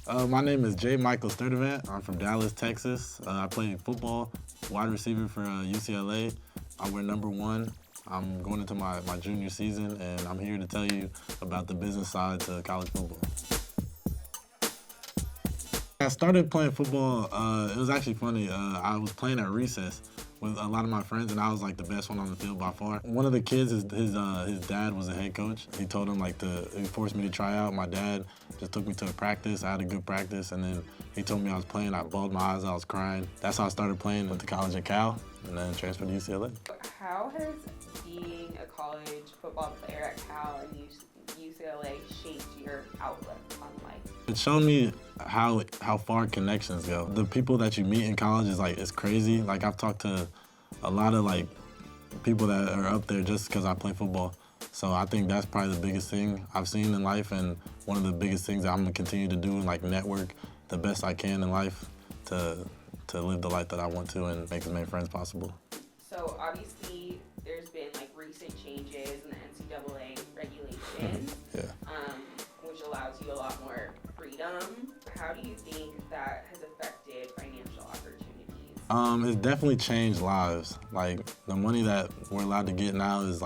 My name is JMike. I'm from Dallas, Texas. I play football, wide receiver for UCLA. I wear number 1. I'm going into my junior season, and I'm here to tell you about the business side to college football. I started playing football, it was actually funny. I was playing at recess with a lot of my friends, and I was like the best one on the field by far. One of the kids, his dad was a head coach. He told him he forced me to try out. My dad just took me to a practice. I had a good practice, and then he told me I was playing. I bawled my eyes out, I was crying. That's how I started playing. Went to college at Cal, and then transferred to UCLA. How has being a college football player at Cal and UCLA shaped your outlook on life? It showed me how far connections go. The people that you meet in college it's crazy. Like, I've talked to a lot of people that are up there just because I play football. So I think that's probably the biggest thing I've seen in life, and one of the biggest things that I'm gonna continue to do, network the best I can in life to live the life that I want to and make as many friends possible. So obviously there's been recent changes in the NCAA regulations, which allows you a lot more freedom. How do you think that has affected financial opportunities? It's definitely changed lives. The money that we're allowed to get now is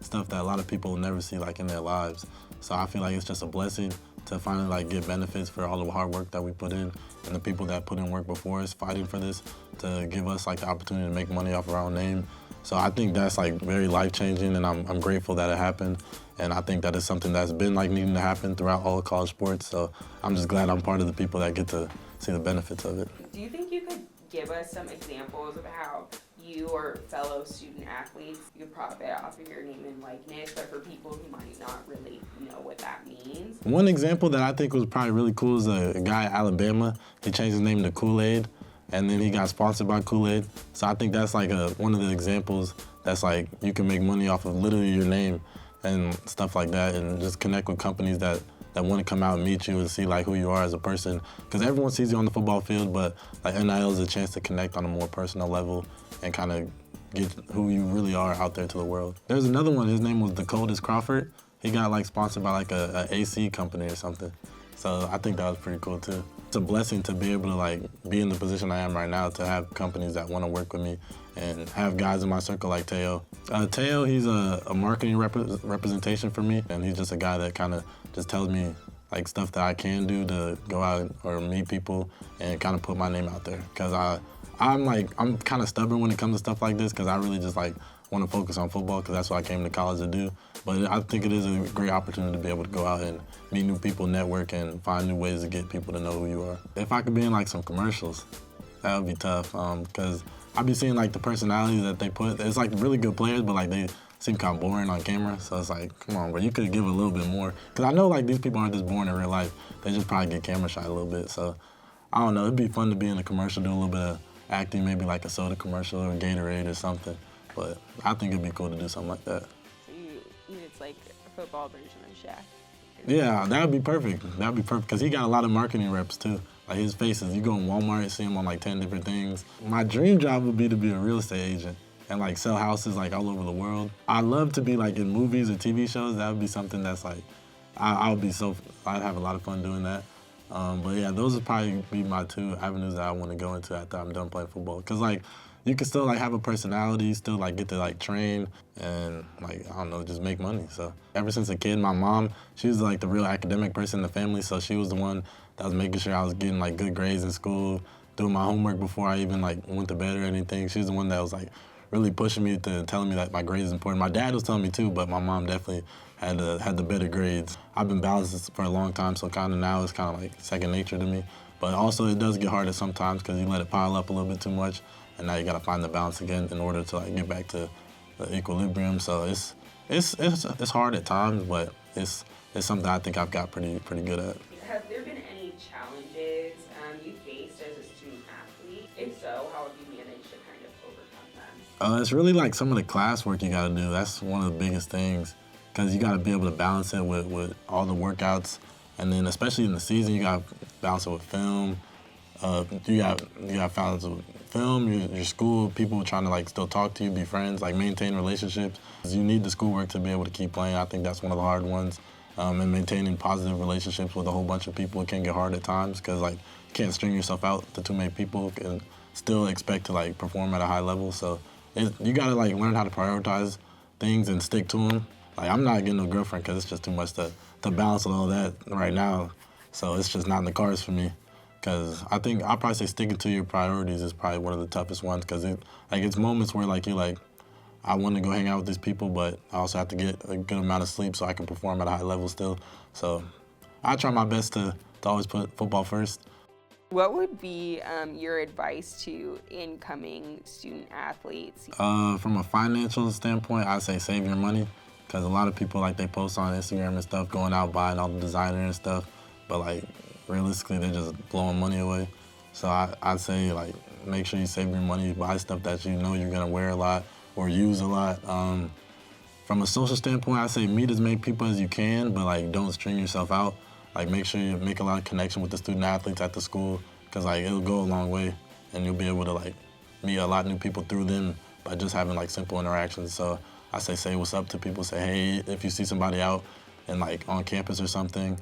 stuff that a lot of people will never see in their lives. So I feel like it's just a blessing to finally get benefits for all the hard work that we put in, and the people that put in work before us fighting for this to give us the opportunity to make money off of our own name. So I think that's very life-changing, and I'm grateful that it happened. And I think that is something that's been needing to happen throughout all of college sports. So I'm just glad I'm part of the people that get to see the benefits of it. Do you think you could give us some examples of how you or fellow student athletes could profit off of your name and likeness, but for people who might not really know what that means? One example that I think was probably really cool is a guy at Alabama. He changed his name to Kool-Aid, and then he got sponsored by Kool-Aid. So I think that's one of the examples that's you can make money off of literally your name and stuff like that, and just connect with companies that want to come out and meet you and see who you are as a person. Because everyone sees you on the football field, but NIL is a chance to connect on a more personal level and kind of get who you really are out there to the world. There's another one, his name was Dakotas Crawford. He got sponsored by a AC company or something. So I think that was pretty cool too. It's a blessing to be able to be in the position I am right now, to have companies that want to work with me and have guys in my circle like Teo. Teo, he's a marketing representation for me, and he's just a guy that kind of just tells me stuff that I can do to go out or meet people and kind of put my name out there. Because I'm kind of stubborn when it comes to stuff like this, because I really just want to focus on football, because that's what I came to college to do. But I think it is a great opportunity to be able to go out and meet new people, network, and find new ways to get people to know who you are. If I could be in some commercials, that would be tough, because I be seeing the personalities that they put. It's really good players, but they seem kind of boring on camera. So it's come on, bro, you could give a little bit more. Because I know these people aren't this boring in real life. They just probably get camera shy a little bit. So I don't know, it'd be fun to be in a commercial, do a little bit of acting, maybe a soda commercial or Gatorade or something. But I think it'd be cool to do something like that. So it's like a football version of Shaq. Yeah, that would be perfect. That would be perfect, because he got a lot of marketing reps too. His faces, you go in Walmart, see him on 10 different things. My dream job would be to be a real estate agent and sell houses all over the world. I'd love to be in movies or TV shows. That would be something that's I'd have a lot of fun doing that. But yeah, those would probably be my 2 avenues that I want to go into after I'm done playing football. Because you can still have a personality, still get to train and I don't know, just make money. So ever since a kid, my mom, she was the real academic person in the family, so she was the one that was making sure I was getting good grades in school, doing my homework before I even went to bed or anything. She was the one that was really pushing me to telling me that my grades is important. My dad was telling me too, but my mom definitely had the better grades. I've been balanced for a long time, so kind of now it's kind of second nature to me. But also it does get harder sometimes, because you let it pile up a little bit too much, and now you got to find the balance again in order to get back to the equilibrium. So it's hard at times, but it's something I think I've got pretty good at. Have there been any challenges you faced as a student athlete? If so, how have you managed to kind of overcome them? It's really some of the classwork you got to do. That's one of the biggest things, because you got to be able to balance it with all the workouts, and then especially in the season, you got to balance it with film. You got to balance it with film, your school, people trying to still talk to you, be friends, maintain relationships. You need the schoolwork to be able to keep playing. I think that's one of the hard ones. and maintaining positive relationships with a whole bunch of people can get hard at times because like you can't string yourself out to too many people and still expect to like perform at a high level. So you gotta like learn how to prioritize things and stick to them. Like I'm not getting no girlfriend because it's just too much to balance with all that right now. So it's just not in the cards for me. Because I think I'll probably say sticking to your priorities is probably one of the toughest ones. Because it's moments where like you're like, I want to go hang out with these people, but I also have to get a good amount of sleep so I can perform at a high level still. So I try my best to always put football first. What would be your advice to incoming student athletes? From a financial standpoint, I'd say save your money. Because a lot of people, like, they post on Instagram and stuff, going out buying all the designer and stuff. But, like, realistically, they're just blowing money away. So I'd say, like, make sure you save your money, buy stuff that you know you're going to wear a lot or use a lot. From a social standpoint, I'd say meet as many people as you can, but, like, don't string yourself out. Like, make sure you make a lot of connection with the student athletes at the school because, like, it'll go a long way and you'll be able to, like, meet a lot of new people through them by just having, like, simple interactions. So I say what's up to people, say hey if you see somebody out and like on campus or something,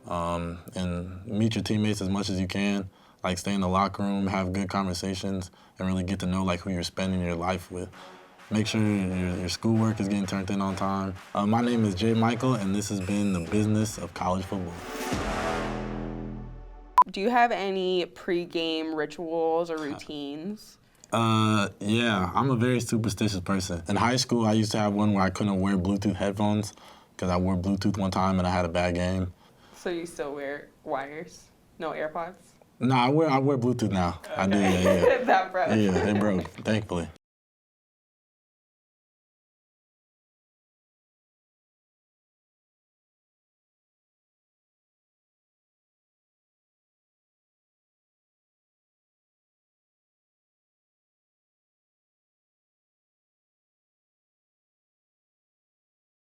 and meet your teammates as much as you can. Like stay in the locker room, have good conversations, and really get to know like who you're spending your life with. Make sure your schoolwork is getting turned in on time. My name is JMike, and this has been the Business of College Football. Do you have any pregame rituals or routines? Yeah, I'm a very superstitious person. In high school, I used to have one where I couldn't wear Bluetooth headphones because I wore Bluetooth one time and I had a bad game. So you still wear wires? No AirPods? No, I wear Bluetooth now. Okay. I do, yeah. That broke. Yeah, it broke, thankfully.